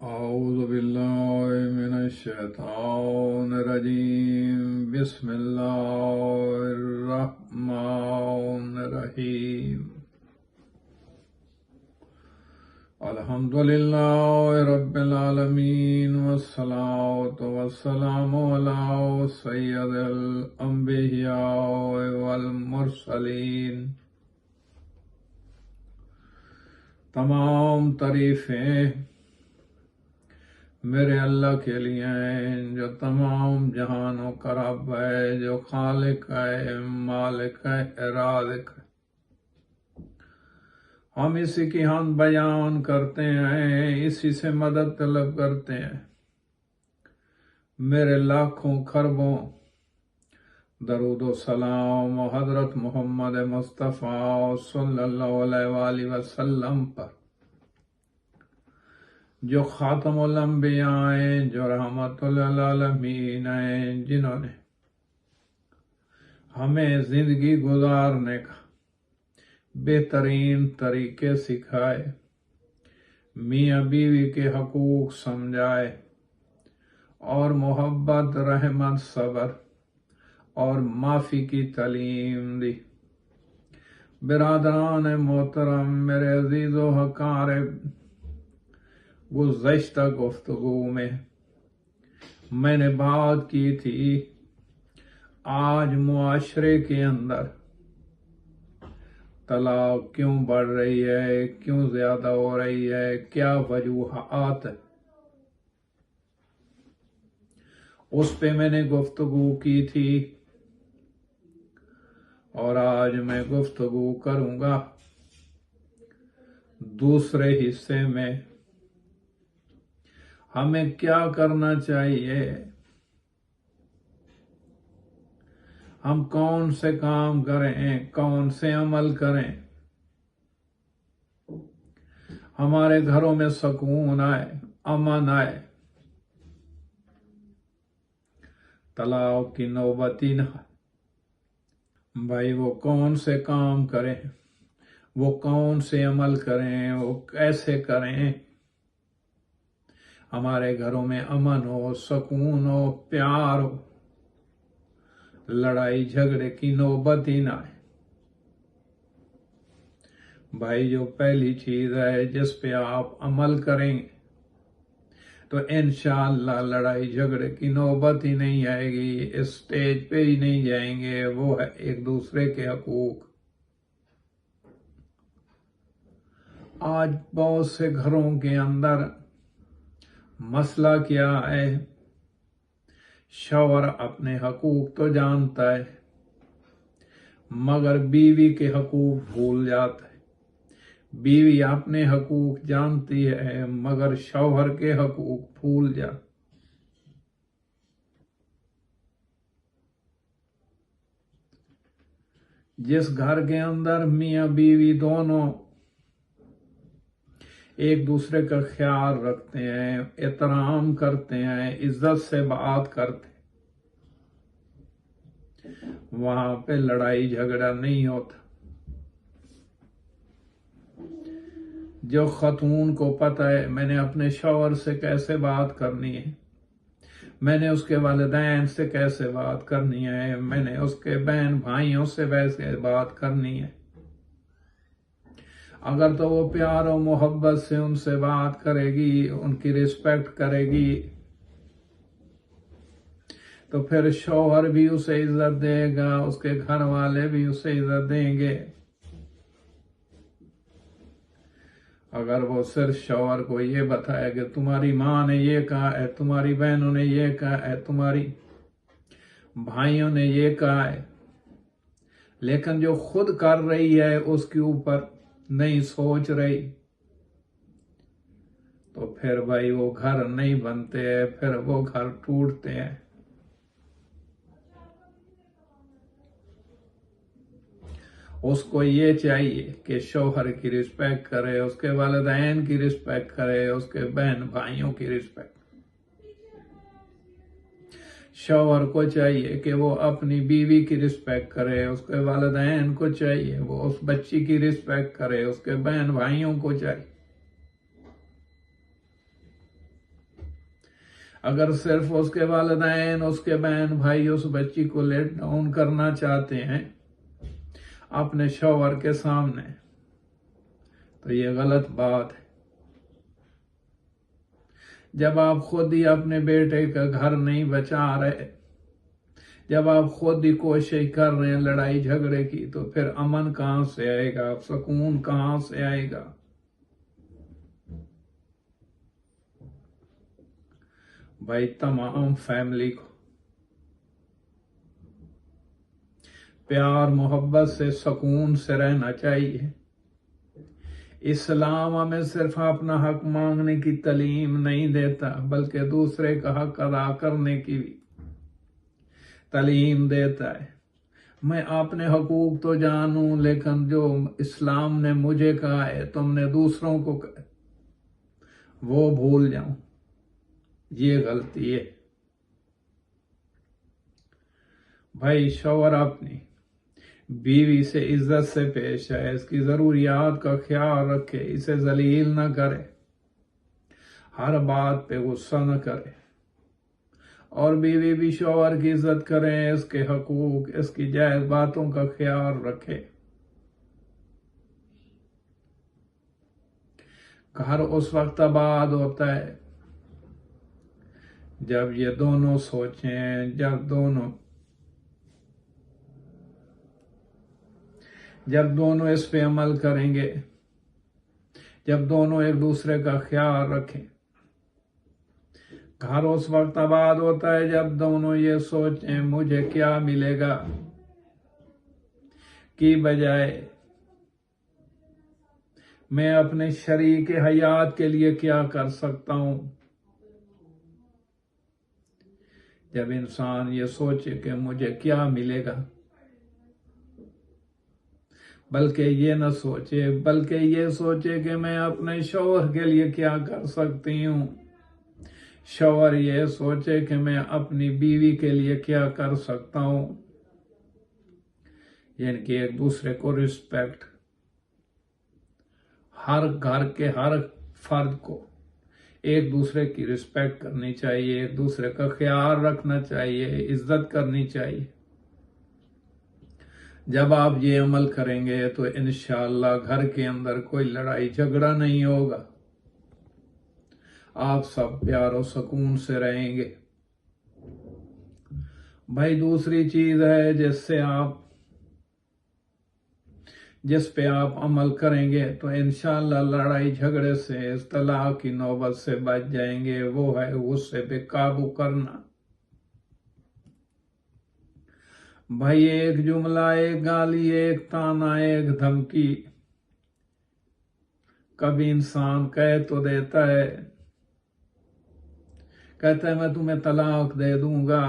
أعوذ بالله من الشيطان الرجيم بسم الله الرحمن الرحيم الحمد لله رب العالمين والصلاة والسلام على سيد الأنبياء والمرسلين تمام تعریفیں میرے اللہ کے لیے ہیں جو تمام جہانوں کا رب ہے، جو خالق ہے، مالک ہے، رازق ہے۔ ہم اسی کی حمد بیان کرتے ہیں، اسی سے مدد طلب کرتے ہیں۔ میرے لاکھوں خربوں درود و سلام حضرت محمد مصطفیٰ صلی اللہ علیہ وآلہ وسلم پر، جو خاتم الانبیاء ہیں، جو رحمت للعالمین ہیں، جنہوں نے ہمیں زندگی گزارنے کا بہترین طریقے سکھائے، میاں بیوی کے حقوق سمجھائے اور محبت، رحمت، صبر اور معافی کی تعلیم دی۔ برادران محترم، میرے عزیز و اقارب، گزشتہ گفتگو میں میں نے بات کی تھی آج معاشرے کے اندر طلاق کیوں بڑھ رہی ہے، کیوں زیادہ ہو رہی ہے، کیا وجوہات ہے، اس پہ میں نے گفتگو کی تھی اور آج میں گفتگو کروں گا دوسرے حصے میں ہمیں کیا کرنا چاہیے، ہم کون سے کام کریں، کون سے عمل کریں، ہمارے گھروں میں سکون آئے، امن آئے، طلاق کی نوبت ہی نہ۔ بھائی وہ کون سے کام کریں، وہ کون سے عمل کریں، وہ کیسے کریں، ہمارے گھروں میں امن ہو، سکون ہو، پیار ہو، لڑائی جھگڑے کی نوبت ہی نہ آئے۔ بھائی جو پہلی چیز ہے جس پہ آپ عمل کریں گے تو انشاءاللہ لڑائی جھگڑے کی نوبت ہی نہیں آئے گی، اس سٹیج پہ ہی نہیں جائیں گے، وہ ہے ایک دوسرے کے حقوق۔ آج بہت سے گھروں کے اندر مسئلہ کیا ہے، شوہر اپنے حقوق تو جانتا ہے مگر بیوی کے حقوق بھول جاتا ہے، بیوی اپنے حقوق جانتی ہے مگر شوہر کے حقوق بھول جاتا۔ جس گھر کے اندر میاں بیوی دونوں ایک دوسرے کا خیال رکھتے ہیں، احترام کرتے ہیں، عزت سے بات کرتے ہیں، وہاں پہ لڑائی جھگڑا نہیں ہوتا۔ جو خاتون کو پتہ ہے میں نے اپنے شوہر سے کیسے بات کرنی ہے، میں نے اس کے والدین سے کیسے بات کرنی ہے، میں نے اس کے بہن بھائیوں سے ویسے بات کرنی ہے، اگر تو وہ پیار و محبت سے ان سے بات کرے گی، ان کی رسپیکٹ کرے گی، تو پھر شوہر بھی اسے عزت دے گا، اس کے گھر والے بھی اسے عزت دیں گے۔ اگر وہ صرف شوہر کو یہ بتائے کہ تمہاری ماں نے یہ کہا ہے، تمہاری بہنوں نے یہ کہا ہے، تمہاری بھائیوں نے یہ کہا ہے، لیکن جو خود کر رہی ہے اس کے اوپر نہیں سوچ رہی، تو پھر بھائی وہ گھر نہیں بنتے ہیں، پھر وہ گھر ٹوٹتے ہیں۔ اس کو یہ چاہیے کہ شوہر کی رسپیکٹ کرے، اس کے والدین کی رسپیکٹ کرے، اس کے بہن بھائیوں کی رسپیکٹ۔ شوہر کو چاہیے کہ وہ اپنی بیوی کی رسپیکٹ کرے، اس کے والدین کو چاہیے وہ اس بچی کی رسپیکٹ کرے، اس کے بہن بھائیوں کو چاہیے۔ اگر صرف اس کے والدین، اس کے بہن بھائی اس بچی کو لیٹ ڈاؤن کرنا چاہتے ہیں اپنے شوہر کے سامنے، تو یہ غلط بات ہے۔ جب آپ خود ہی اپنے بیٹے کا گھر نہیں بچا رہے، جب آپ خود ہی کوشش کر رہے ہیں لڑائی جھگڑے کی، تو پھر امن کہاں سے آئے گا؟ سکون کہاں سے آئے گا؟ بھائی تمام فیملی کو پیار محبت سے سکون سے رہنا چاہیے۔ اسلام ہمیں صرف اپنا حق مانگنے کی تعلیم نہیں دیتا، بلکہ دوسرے کا حق ادا کرنے کی بھی تعلیم دیتا ہے۔ میں اپنے حقوق تو جانوں، لیکن جو اسلام نے مجھے کہا ہے تم نے دوسروں کو کہا وہ بھول جاؤں، یہ غلطی ہے۔ بھائی شوہر اپنی بیوی سے عزت سے پیش آئے، اس کی ضروریات کا خیال رکھے، اسے ذلیل نہ کرے، ہر بات پہ غصہ نہ کرے، اور بیوی بھی شوہر کی عزت کرے، اس کے حقوق، اس کی جائز باتوں کا خیال رکھے۔ گھر اس وقت آباد ہوتا ہے جب یہ دونوں سوچیں، جب دونوں اس پہ عمل کریں گے، جب دونوں ایک دوسرے کا خیال رکھیں۔ گھر اس وقت آباد ہوتا ہے جب دونوں یہ سوچیں مجھے کیا ملے گا، کی بجائے میں اپنے شریک حیات کے لیے کیا کر سکتا ہوں۔ جب انسان یہ سوچے کہ مجھے کیا ملے گا، بلکہ یہ نہ سوچے، بلکہ یہ سوچے کہ میں اپنے شوہر کے لیے کیا کر سکتی ہوں، شوہر یہ سوچے کہ میں اپنی بیوی کے لیے کیا کر سکتا ہوں، یعنی کہ ایک دوسرے کو رسپیکٹ، ہر گھر کے ہر فرد کو ایک دوسرے کی رسپیکٹ کرنی چاہیے، ایک دوسرے کا خیال رکھنا چاہیے، عزت کرنی چاہیے۔ جب آپ یہ عمل کریں گے تو انشاءاللہ گھر کے اندر کوئی لڑائی جھگڑا نہیں ہوگا، آپ سب پیار و سکون سے رہیں گے۔ بھائی دوسری چیز ہے جس پہ آپ عمل کریں گے تو انشاءاللہ لڑائی جھگڑے سے، اس طلاق کی نوبت سے بچ جائیں گے، وہ ہے غصے پہ قابو کرنا۔ بھائی ایک جملہ، ایک گالی، ایک تانا، ایک دھمکی کبھی انسان کہہ تو دیتا ہے، کہتا ہے میں تمہیں طلاق دے دوں گا،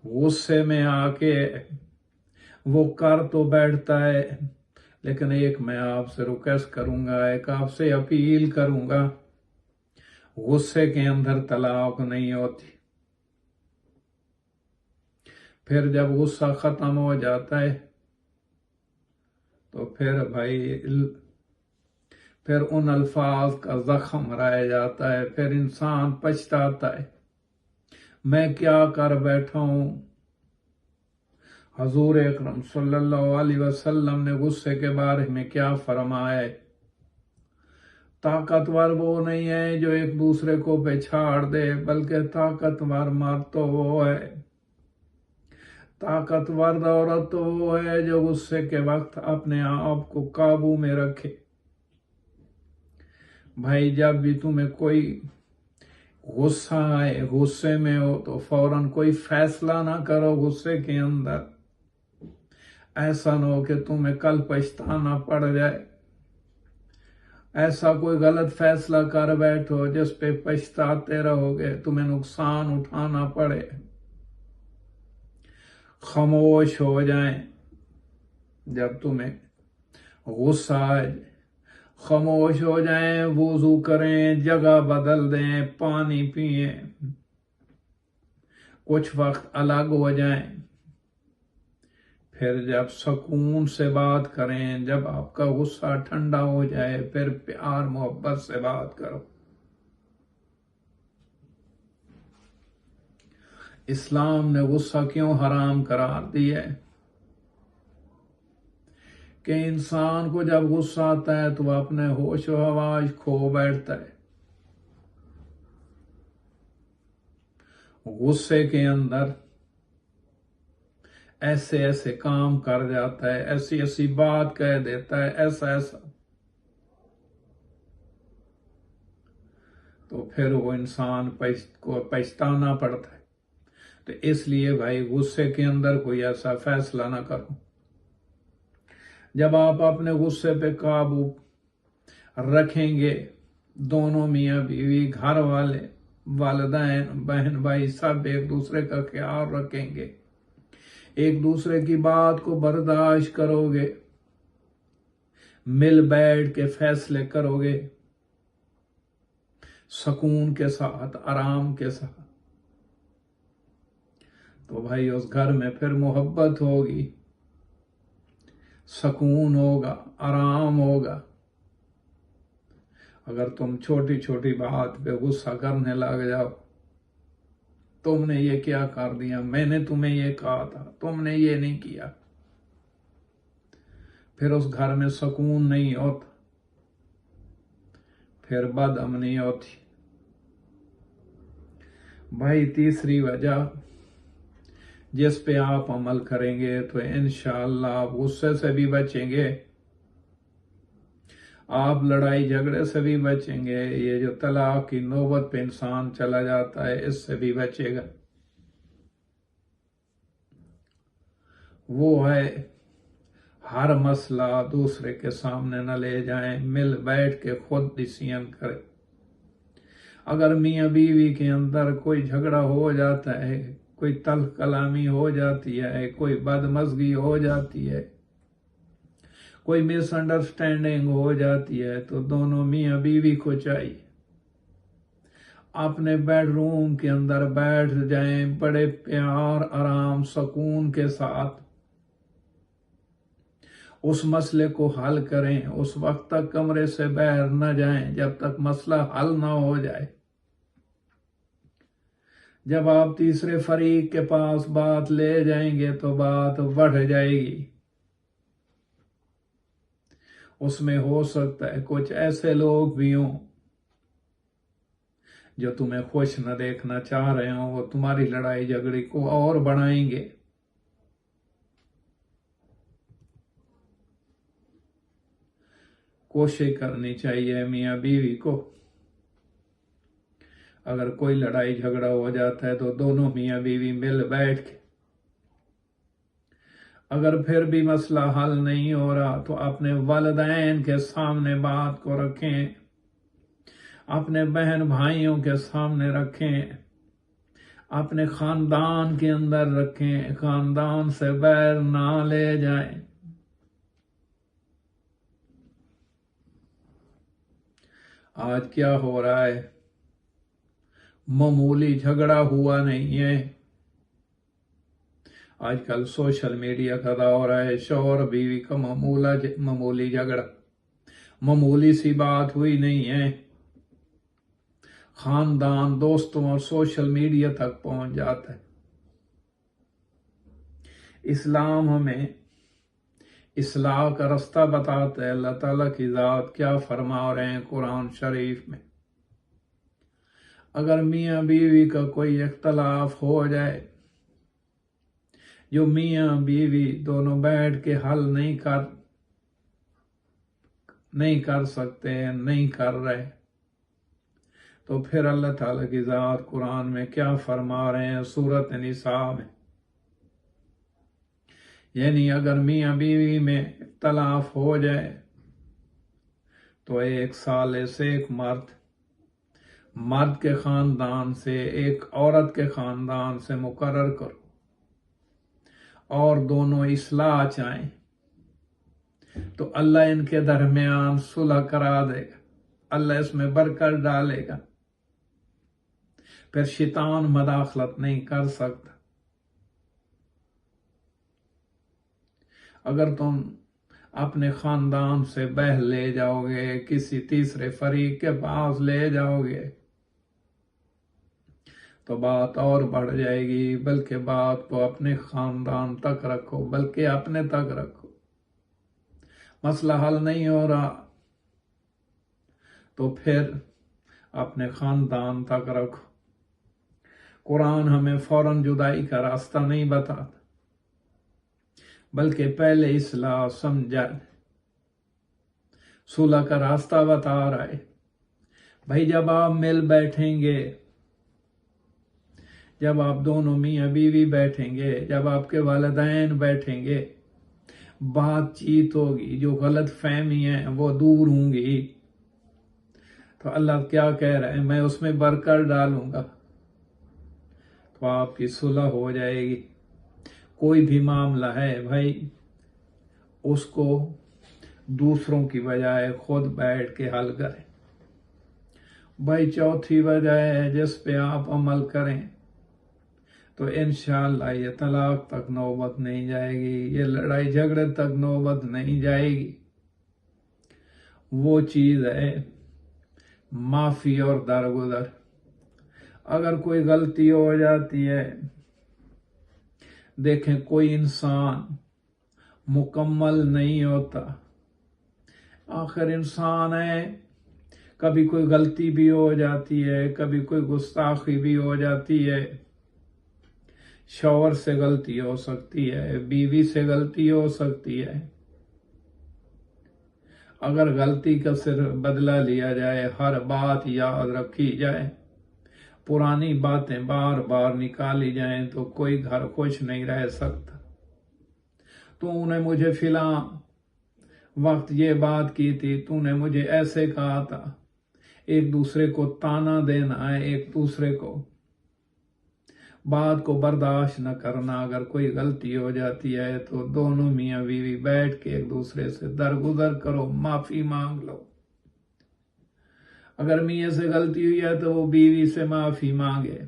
غصے میں آ کے وہ کر تو بیٹھتا ہے، لیکن ایک میں آپ سے ریکویسٹ کروں گا، ایک آپ سے اپیل کروں گا، غصے کے اندر طلاق نہیں ہوتی۔ پھر جب غصہ ختم ہو جاتا ہے تو پھر بھائی پھر ان الفاظ کا زخم رہ جاتا ہے، پھر انسان پچھتاتا ہے میں کیا کر بیٹھا ہوں۔ حضور اکرم صلی اللہ علیہ وسلم نے غصے کے بارے میں کیا فرمایا ہے؟ طاقتور وہ نہیں ہے جو ایک دوسرے کو پچھاڑ دے، بلکہ طاقتور مرد تو وہ ہے، طاقتور عورت تو وہ ہے جو غصے کے وقت اپنے آپ کو قابو میں رکھے۔ بھائی جب بھی تمہیں کوئی غصہ آئے، غصے میں ہو تو فوراً کوئی فیصلہ نہ کرو غصے کے اندر، ایسا نہ ہو کہ تمہیں کل پچھتانا پڑ جائے، ایسا کوئی غلط فیصلہ کر بیٹھو جس پہ پچھتاتے رہو گے، تمہیں نقصان اٹھانا پڑے۔ خاموش ہو جائیں جب تمہیں غصہ آئے، خاموش ہو جائیں، وضو کریں، جگہ بدل دیں، پانی پئیں، کچھ وقت الگ ہو جائیں، پھر جب سکون سے بات کریں، جب آپ کا غصہ ٹھنڈا ہو جائے پھر پیار محبت سے بات کرو۔ اسلام نے غصہ کیوں حرام قرار دیا ہے کہ انسان کو جب غصہ آتا ہے تو وہ اپنے ہوش و حواس کھو بیٹھتا ہے. غصے کے اندر ایسے ایسے کام کر جاتا ہے، ایسی ایسی بات کہہ دیتا ہے، ایسا ایسا، تو پھر وہ انسان کو پچھتانا پڑتا ہے. تو اس لیے بھائی غصے کے اندر کوئی ایسا فیصلہ نہ کرو. جب آپ اپنے غصے پہ قابو رکھیں گے، دونوں میاں بیوی، گھر والے، والدین، بہن بھائی، سب ایک دوسرے کا خیال رکھیں گے، ایک دوسرے کی بات کو برداشت کرو گے، مل بیٹھ کے فیصلے کرو گے، سکون کے ساتھ، آرام کے ساتھ، تو بھائی اس گھر میں پھر محبت ہوگی، سکون ہوگا، آرام ہوگا. اگر تم چھوٹی چھوٹی بات پہ غصہ کرنے لگ جاؤ، تم نے یہ کیا کر دیا، میں نے تمہیں یہ کہا تھا، تم نے یہ نہیں کیا، پھر اس گھر میں سکون نہیں ہوتا، پھر بد امنی ہوتی. بھائی تیسری وجہ جس پہ آپ عمل کریں گے تو انشاءاللہ آپ غصے سے بھی بچیں گے، آپ لڑائی جھگڑے سے بھی بچیں گے، یہ جو طلاق کی نوبت پہ انسان چلا جاتا ہے اس سے بھی بچے گا. وہ ہے ہر مسئلہ دوسرے کے سامنے نہ لے جائیں، مل بیٹھ کے خود ڈیسیژن کریں. اگر میاں بیوی کے اندر کوئی جھگڑا ہو جاتا ہے، کوئی تلخ کلامی ہو جاتی ہے، کوئی بدمزگی ہو جاتی ہے، کوئی مس انڈرسٹینڈنگ ہو جاتی ہے، تو دونوں میاں بیوی کو چاہیے اپنے بیڈ روم کے اندر بیٹھ جائیں، بڑے پیار، آرام، سکون کے ساتھ اس مسئلے کو حل کریں. اس وقت تک کمرے سے باہر نہ جائیں جب تک مسئلہ حل نہ ہو جائے. جب آپ تیسرے فریق کے پاس بات لے جائیں گے تو بات بڑھ جائے گی. اس میں ہو سکتا ہے کچھ ایسے لوگ بھی ہوں جو تمہیں خوش نہ دیکھنا چاہ رہے ہوں، وہ تمہاری لڑائی جھگڑی کو اور بڑھائیں گے. کوشش کرنی چاہیے میاں بیوی کو، اگر کوئی لڑائی جھگڑا ہو جاتا ہے تو دونوں میاں بیوی مل بیٹھ کے، اگر پھر بھی مسئلہ حل نہیں ہو رہا تو اپنے والدین کے سامنے بات کو رکھیں، اپنے بہن بھائیوں کے سامنے رکھیں، اپنے خاندان کے اندر رکھیں، خاندان سے باہر نہ لے جائیں. آج کیا ہو رہا ہے، معمولی جھگڑا ہوا نہیں ہے، آج کل سوشل میڈیا کا دور ہے، شوہر بیوی کا معمولی جھگڑا، معمولی سی بات ہوئی نہیں ہے، خاندان، دوستوں اور سوشل میڈیا تک پہنچ جاتا ہے. اسلام ہمیں اصلاح کا رستہ بتاتا ہے. اللہ تعالیٰ کی ذات کیا فرما رہے ہیں قرآن شریف میں، اگر میاں بیوی کا کوئی اختلاف ہو جائے جو میاں بیوی دونوں بیٹھ کے حل نہیں کر سکتے، نہیں کر رہے، تو پھر اللہ تعالیٰ کی ذات قرآن میں کیا فرما رہے ہیں سورۃ نساء میں، یعنی اگر میاں بیوی میں اختلاف ہو جائے تو ایک سال سے ایک مرد کے خاندان سے ایک عورت کے خاندان سے مقرر کرو اور دونوں اصلاح چاہیں تو اللہ ان کے درمیان صلح کرا دے گا، اللہ اس میں برکت ڈالے گا، پھر شیطان مداخلت نہیں کر سکتا. اگر تم اپنے خاندان سے بہہ لے جاؤ گے، کسی تیسرے فریق کے پاس لے جاؤ گے تو بات اور بڑھ جائے گی، بلکہ بات کو اپنے خاندان تک رکھو، بلکہ اپنے تک رکھو۔ مسئلہ حل نہیں ہو رہا تو پھر اپنے خاندان تک رکھو۔ قرآن ہمیں فوراً جدائی کا راستہ نہیں بتاتا، بلکہ پہلے اصلاح سمجھا، صلح کا راستہ بتا رہا ہے۔ بھائی جب آپ مل بیٹھیں گے، جب آپ دونوں میاں بیوی بیٹھیں گے، جب آپ کے والدین بیٹھیں گے، بات چیت ہوگی، جو غلط فہمی ہیں وہ دور ہوں گی۔ تو اللہ کیا کہہ رہے ہیں؟ میں اس میں برکت ڈالوں گا تو آپ کی صلح ہو جائے گی۔ کوئی بھی معاملہ ہے بھائی، اس کو دوسروں کی بجائے خود بیٹھ کے حل کریں۔ بھائی چوتھی وجہ ہے جس پہ آپ عمل کریں تو انشاءاللہ یہ طلاق تک نوبت نہیں جائے گی، یہ لڑائی جھگڑے تک نوبت نہیں جائے گی۔ وہ چیز ہے معافی اور درگزر۔ اگر کوئی غلطی ہو جاتی ہے، دیکھیں کوئی انسان مکمل نہیں ہوتا، آخر انسان ہے، کبھی کوئی غلطی بھی ہو جاتی ہے، کبھی کوئی گستاخی بھی ہو جاتی ہے۔ شوہر سے غلطی ہو سکتی ہے، بیوی سے غلطی ہو سکتی ہے۔ اگر غلطی کا صرف بدلہ لیا جائے، ہر بات یاد رکھی جائے، پرانی باتیں بار بار نکالی جائیں تو کوئی گھر خوش نہیں رہ سکتا۔ تو نے مجھے فلاں وقت یہ بات کی تھی، تو نے مجھے ایسے کہا تھا۔ ایک دوسرے کو تانا دینا ہے، ایک دوسرے کو بات کو برداشت نہ کرنا۔ اگر کوئی غلطی ہو جاتی ہے تو دونوں میاں بیوی بیٹھ کے ایک دوسرے سے درگزر کرو، معافی مانگ لو۔ اگر میاں سے غلطی ہوئی ہے تو وہ بیوی سے معافی مانگے،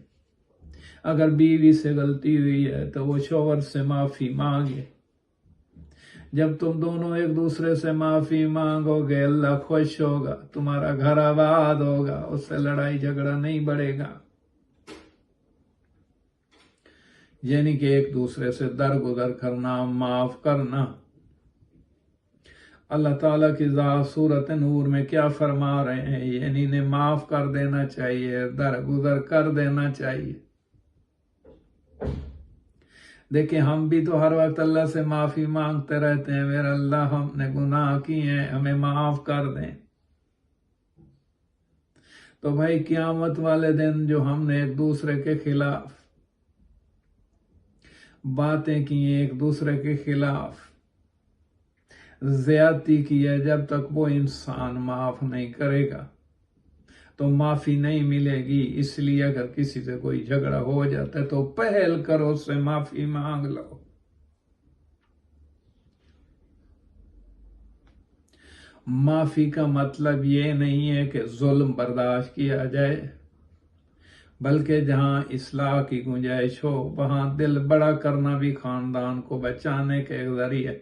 اگر بیوی سے غلطی ہوئی ہے تو وہ شوہر سے معافی مانگے۔ جب تم دونوں ایک دوسرے سے معافی مانگو گے، اللہ خوش ہوگا، تمہارا گھر آباد ہوگا، اس سے لڑائی جھگڑا نہیں بڑھے گا۔ یعنی کہ ایک دوسرے سے درگزر کرنا، معاف کرنا۔ اللہ تعالیٰ کی ذات سورۃ نور میں کیا فرما رہے ہیں؟ یعنی انہیں معاف کر دینا چاہیے، درگزر کر دینا چاہیے۔ دیکھیں ہم بھی تو ہر وقت اللہ سے معافی مانگتے رہتے ہیں، میرا اللہ ہم نے گناہ کیے ہیں، ہمیں معاف کر دیں۔ تو بھائی قیامت والے دن جو ہم نے ایک دوسرے کے خلاف باتیں کی ہیں، ایک دوسرے کے خلاف زیادتی کی ہے، جب تک وہ انسان معاف نہیں کرے گا تو معافی نہیں ملے گی۔ اس لیے اگر کسی سے کوئی جھگڑا ہو جاتا ہے تو پہل کرو، اس سے معافی مانگ لو۔ معافی کا مطلب یہ نہیں ہے کہ ظلم برداشت کیا جائے، بلکہ جہاں اصلاح کی گنجائش ہو وہاں دل بڑا کرنا بھی خاندان کو بچانے کے ایک ذریعہ۔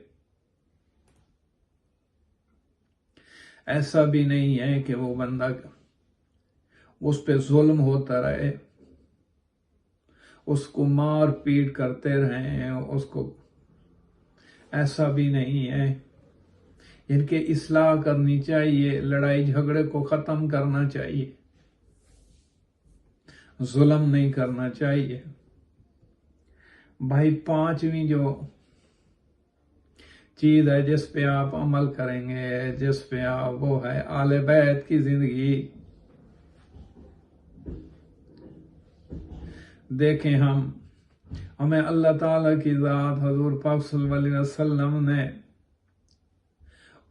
ایسا بھی نہیں ہے کہ وہ بندہ اس پہ ظلم ہوتا رہے، اس کو مار پیٹ کرتے رہیں، اس کو، ایسا بھی نہیں ہے۔ ان کے اصلاح کرنی چاہیے، لڑائی جھگڑے کو ختم کرنا چاہیے، ظلم نہیں کرنا چاہیے۔ بھائی پانچویں جو چیز ہے جس پہ آپ عمل کریں گے، جس پہ آپ، وہ ہے آل بیت کی زندگی۔ دیکھیں ہمیں اللہ تعالیٰ کی ذات حضور پاک صلی اللہ علیہ وسلم نے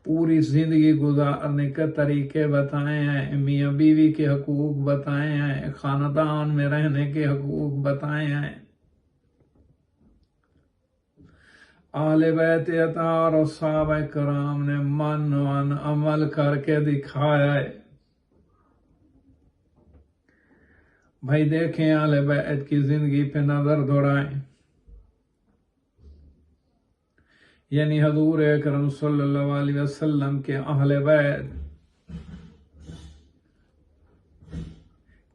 پوری زندگی گزارنے کے طریقے بتائے ہیں، میاں بیوی کے حقوق بتائے ہیں، خاندان میں رہنے کے حقوق بتائے ہیں، اہل بیت اطہار اور صحابہ کرام نے من عمل کر کے دکھایا ہے۔ بھائی دیکھیں اہل بیت کی زندگی پہ نظر دوڑائیں، یعنی حضور اکرم صلی اللہ علیہ وسلم کے اہل بیت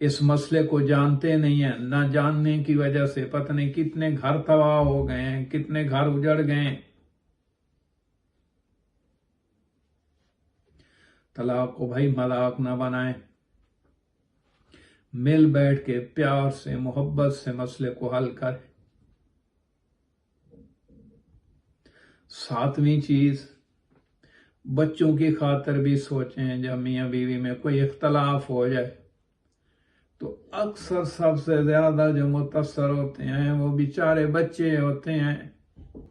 اس مسئلے کو جانتے نہیں ہیں، نہ جاننے کی وجہ سے پتہ نہیں کتنے گھر تباہ ہو گئے ہیں، کتنے گھر اجڑ گئے ہیں۔ طلاق کو بھائی مذاق نہ بنائیں، مل بیٹھ کے پیار سے محبت سے مسئلے کو حل کریں۔ ساتویں چیز، بچوں کی خاطر بھی سوچیں۔ جب میاں بیوی میں کوئی اختلاف ہو جائے تو اکثر سب سے زیادہ جو متاثر ہوتے ہیں وہ بیچارے بچے ہوتے ہیں۔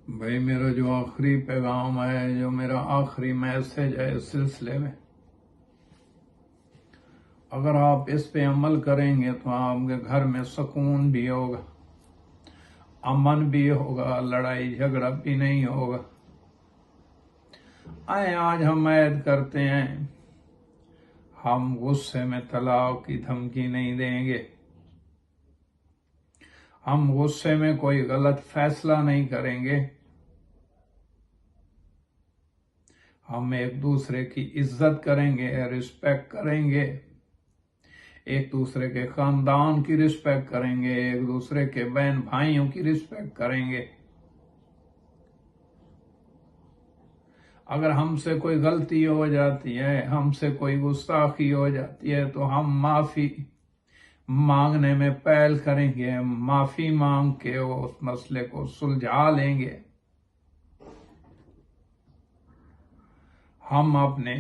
بھائی میرا جو آخری پیغام ہے، جو میرا آخری میسج ہے اس سلسلے میں، اگر آپ اس پہ عمل کریں گے تو آپ کے گھر میں سکون بھی ہوگا، امن بھی ہوگا، لڑائی جھگڑا بھی نہیں ہوگا۔ آج ہم عہد کرتے ہیں، ہم غصے میں طلاق کی دھمکی نہیں دیں گے، ہم غصے میں کوئی غلط فیصلہ نہیں کریں گے، ہم ایک دوسرے کی عزت کریں گے، رسپیکٹ کریں گے، ایک دوسرے کے خاندان کی رسپیکٹ کریں گے، ایک دوسرے کے بہن بھائیوں کی رسپیکٹ کریں گے۔ اگر ہم سے کوئی غلطی ہو جاتی ہے، ہم سے کوئی گستاخی ہو جاتی ہے تو ہم معافی مانگنے میں پہل کریں گے، معافی مانگ کے اس مسئلے کو سلجھا لیں گے۔ ہم اپنے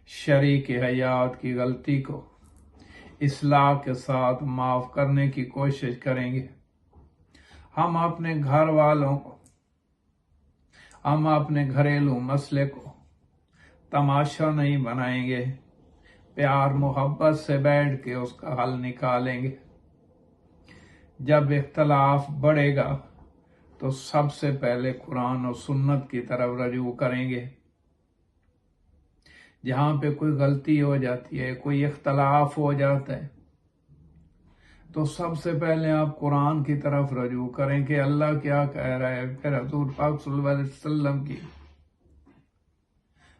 شریک حیات کی غلطی کو اصلاح کے ساتھ معاف کرنے کی کوشش کریں گے۔ ہم اپنے گھر والوں کو، ہم اپنے گھریلو مسئلے کو تماشا نہیں بنائیں گے، پیار محبت سے بیٹھ کے اس کا حل نکالیں گے۔ جب اختلاف بڑھے گا تو سب سے پہلے قرآن اور سنت کی طرف رجوع کریں گے۔ جہاں پہ کوئی غلطی ہو جاتی ہے، کوئی اختلاف ہو جاتا ہے، تو سب سے پہلے آپ قرآن کی طرف رجوع کریں کہ اللہ کیا کہہ رہا ہے، پھر حضور پاک صلی اللہ علیہ وسلم کی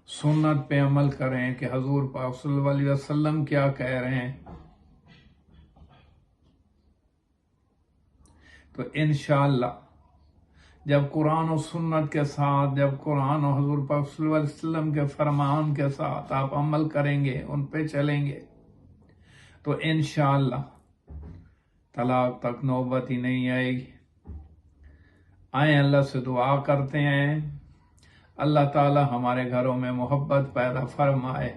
سنت پہ عمل کریں کہ حضور پاک صلی اللہ علیہ وسلم کیا کہہ رہے ہیں۔ تو انشاءاللہ جب قرآن و سنت کے ساتھ، جب قرآن و حضور پاک صلی اللہ علیہ وسلم کے فرمان کے ساتھ آپ عمل کریں گے، ان پہ چلیں گے، تو انشاءاللہ طلاق تک نوبت ہی نہیں آئے گی۔ آئیں اللہ سے دعا کرتے ہیں، اللہ تعالی ہمارے گھروں میں محبت پیدا فرمائے،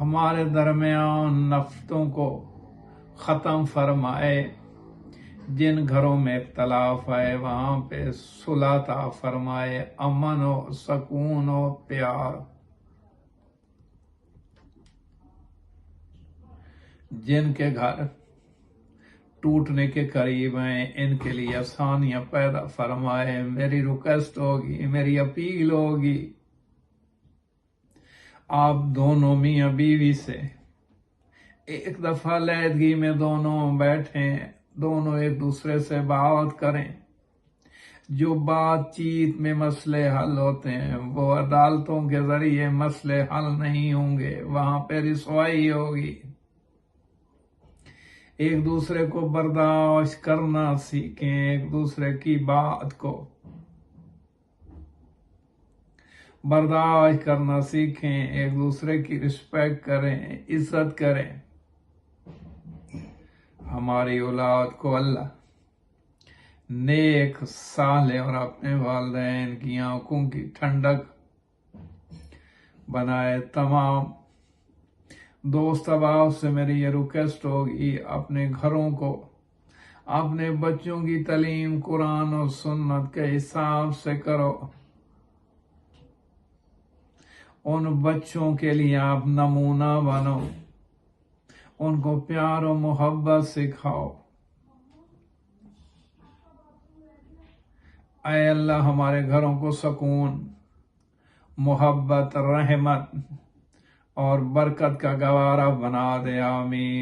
ہمارے درمیان نفرتوں کو ختم فرمائے، جن گھروں میں اختلاف آئے وہاں پہ صلح عطا فرمائے، امن و سکون و پیار۔ جن کے گھر ٹوٹنے کے قریب ہیں ان کے لیے آسانیاں پیدا فرمائے۔ میری ریکویسٹ ہوگی، میری اپیل ہوگی، آپ دونوں میاں بیوی سے ایک دفعہ علیحدگی میں دونوں بیٹھیں، دونوں ایک دوسرے سے بات کریں۔ جو بات چیت میں مسئلے حل ہوتے ہیں وہ عدالتوں کے ذریعے مسئلے حل نہیں ہوں گے، وہاں پہ رسوائی ہوگی۔ ایک دوسرے کو برداشت کرنا سیکھیں، ایک دوسرے کی بات کو برداشت کرنا سیکھیں، ایک دوسرے کی رسپیکٹ کریں، عزت کریں۔ ہماری اولاد کو اللہ نیک، صالح اور اپنے والدین کی آنکھوں کی ٹھنڈک بنائے۔ تمام دوست احباب سے میری یہ ریکویسٹ ہوگی، اپنے گھروں کو، اپنے بچوں کی تعلیم قرآن اور سنت کے حساب سے کرو۔ ان بچوں کے لیے آپ نمونہ بنو، ان کو پیار و محبت سکھاؤ۔ اے اللہ ہمارے گھروں کو سکون، محبت، رحمت اور برکت کا گوارا بنا دے، آمین۔